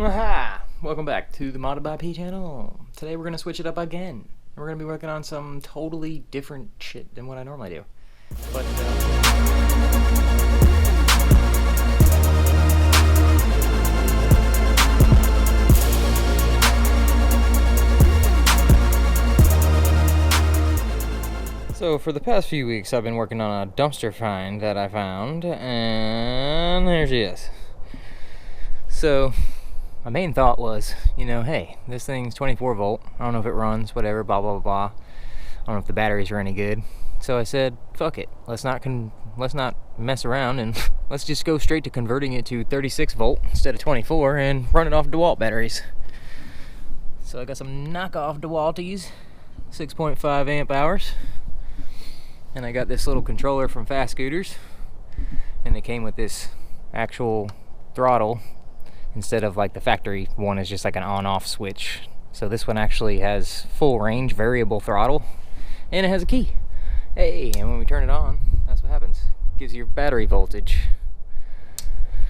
Aha! Welcome back to the Modded by P channel. Today we're going to switch it up again. We're going to be working on some totally different shit than what I normally do. But, So for the past few weeks I've been working on a dumpster find that I found, and there she is. So my main thought was, hey, this thing's 24 volt. I don't know if it runs, whatever, blah, blah, blah. I don't know if the batteries are any good. So I said, fuck it. Let's not mess around and let's just go straight to converting it to 36 volt instead of 24 and run it off Dewalt batteries. So I got some knockoff Dewalties, 6.5 amp hours. And I got this little controller from Fast Scooters. And they came with this actual throttle, instead of like the factory one is just like an on-off switch. So this one actually has full range variable throttle, and it has a key. Hey, and when we turn it on, that's what happens. It gives you your battery voltage.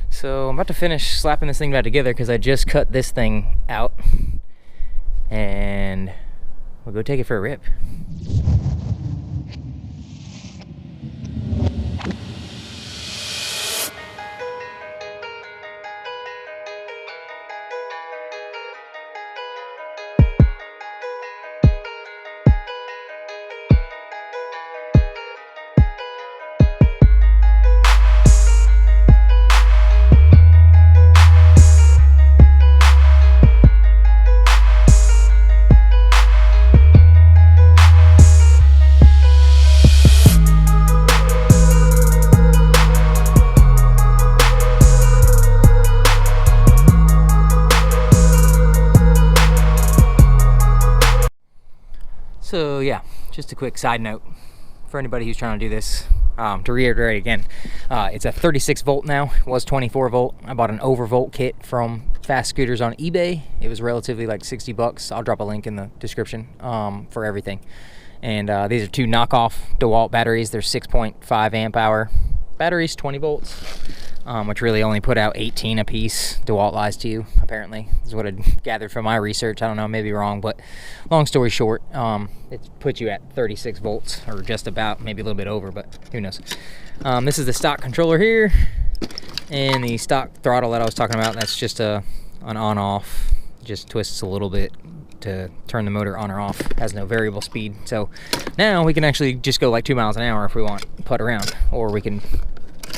So I'm about to finish slapping this thing back together because I just cut this thing out, and we'll go take it for a rip. So yeah, just a quick side note for anybody who's trying to do this. To reiterate again, it's a 36 volt now. It was 24 volt. I bought an overvolt kit from Fast Scooters on eBay. It was relatively like 60 bucks. I'll drop a link in the description for everything. And these are two knockoff Dewalt batteries. They're 6.5 amp hour batteries, 20 volts, which really only put out 18 a piece. Dewalt lies to you, apparently. This is what I gathered from my research. I don't know, maybe wrong, but long story short, it puts you at 36 volts, or just about, maybe a little bit over, but who knows. This is the stock controller here, and the stock throttle that I was talking about, that's just an on-off. Just twists a little bit to turn the motor on or off. Has no variable speed. So now we can actually just go like 2 miles an hour if we want, putt around, or we can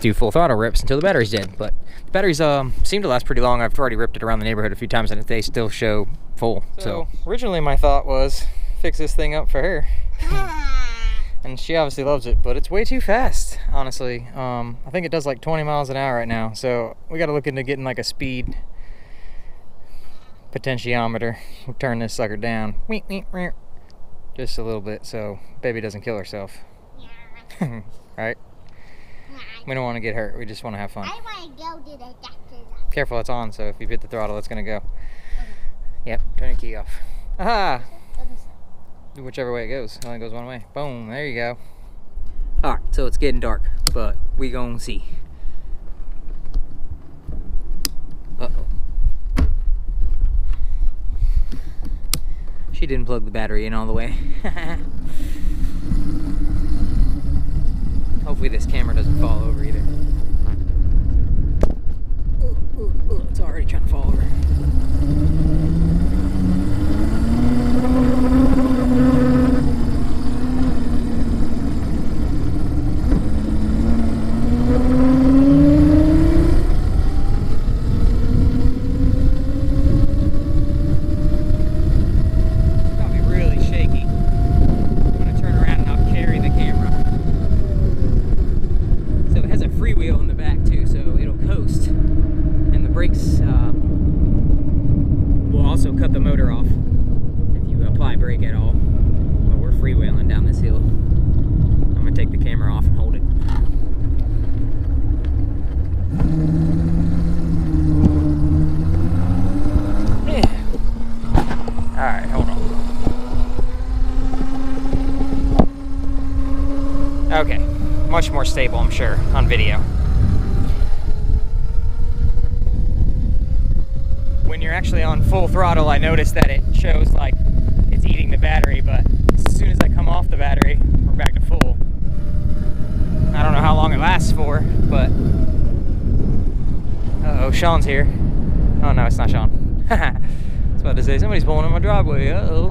do full throttle rips until the battery's dead. But the batteries seem to last pretty long. I've already ripped it around the neighborhood a few times and they still show full. So originally my thought was fix this thing up for her. And she obviously loves it, but it's way too fast, honestly. I think it does like 20 miles an hour right now. So we got to look into getting like a speed potentiometer. We'll turn this sucker down just a little bit so baby doesn't kill herself. Right? We don't want to get hurt. We just want to have fun. I want to go to the doctor's. Careful, it's on, so if you hit the throttle, it's going to go. Okay. Yep, turn your key off. Aha! Whichever way it goes. It only goes one way. Boom, there you go. Alright, so it's getting dark, but we gonna see. Uh-oh. She didn't plug the battery in all the way. Hopefully this camera doesn't fall over either. Ooh, it's already trying to fall over. Cut the motor off if you apply brake at all, but we're freewheeling down this hill. I'm gonna take the camera off and hold it. Yeah. All right, hold on. Okay, much more stable, I'm sure, on video. When you're actually on full throttle, I noticed that it shows like it's eating the battery, but as soon as I come off the battery, we're back to full. I don't know how long it lasts for, but... Uh-oh, Sean's here. Oh no, it's not Sean. I was about to say, somebody's pulling in my driveway, uh-oh.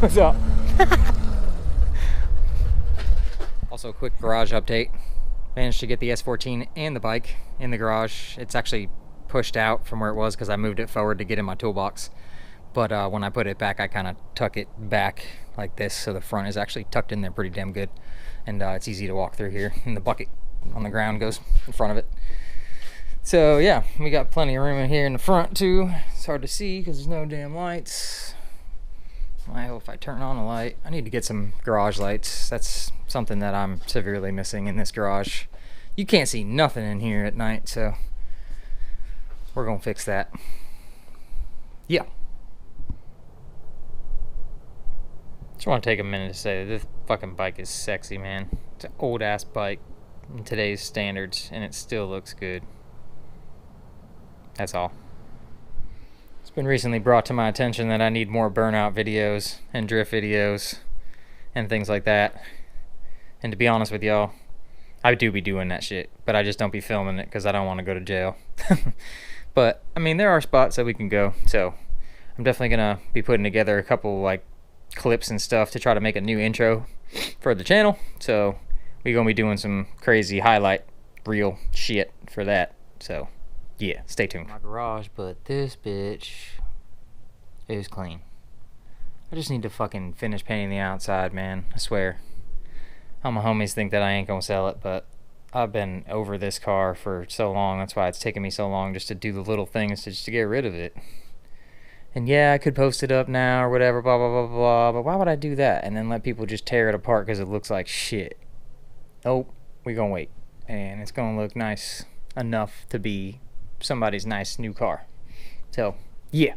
What's up? Also, a quick garage update. Managed to get the S14 and the bike in the garage. It's actually pushed out from where it was because I moved it forward to get in my toolbox. But when I put it back, I kind of tuck it back like this, so the front is actually tucked in there pretty damn good. And it's easy to walk through here. And the bucket on the ground goes in front of it. So yeah, we got plenty of room in here in the front too. It's hard to see because there's no damn lights. Well, if I turn on a light, I need to get some garage lights. That's something that I'm severely missing in this garage. You can't see nothing in here at night, so we're gonna fix that. Yeah. Just want to take a minute to say that this fucking bike is sexy, man. It's an old ass bike in today's standards, and it still looks good. That's all. It's been recently brought to my attention that I need more burnout videos and drift videos and things like that. And to be honest with y'all, I do be doing that shit, but I just don't be filming it because I don't want to go to jail. But, I mean, there are spots that we can go, so I'm definitely going to be putting together a couple, like, clips and stuff to try to make a new intro for the channel. So, we're going to be doing some crazy highlight reel shit for that. So, yeah, stay tuned. My garage, but this bitch is clean. I just need to fucking finish painting the outside, man. I swear. All my homies think that I ain't gonna sell it, but I've been over this car for so long. That's why it's taken me so long just to do the little things just to get rid of it. And yeah, I could post it up now or whatever, blah, blah, blah, blah, but why would I do that and then let people just tear it apart because it looks like shit? Nope, we gonna wait. And it's gonna look nice enough to be somebody's nice new car. So, yeah.